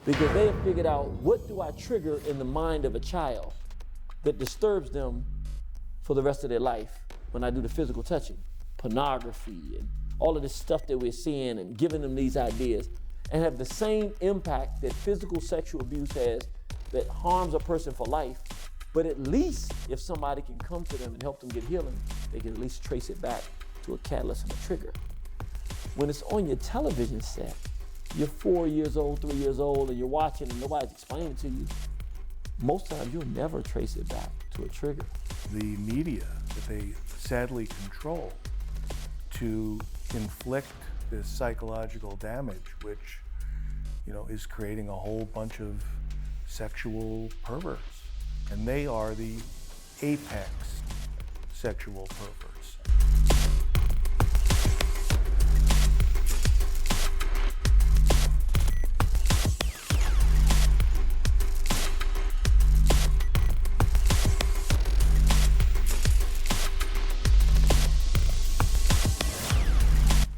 because they have figured out, what do I trigger in the mind of a child that disturbs them for the rest of their life when I do the physical touching? Pornography and all of this stuff that we're seeing and giving them these ideas, and have the same impact that physical sexual abuse has that harms a person for life. But at least if somebody can come to them and help them get healing, they can at least trace it back to a catalyst and a trigger. When it's on your television set, you're 4 years old, 3 years old, and you're watching and nobody's explaining it to you, most times you'll never trace it back to a trigger. The media that they sadly control to inflict this psychological damage, which, is creating a whole bunch of sexual perverts. And they are the apex sexual perverts.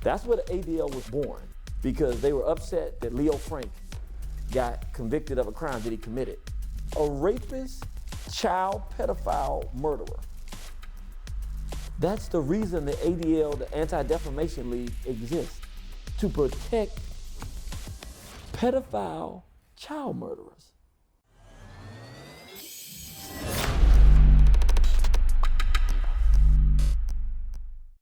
That's where the ADL was born, because they were upset that Leo Frank got convicted of a crime that he committed. A rapist, child pedophile murderer. That's the reason the ADL, the Anti-Defamation League, exists, to protect pedophile child murderers.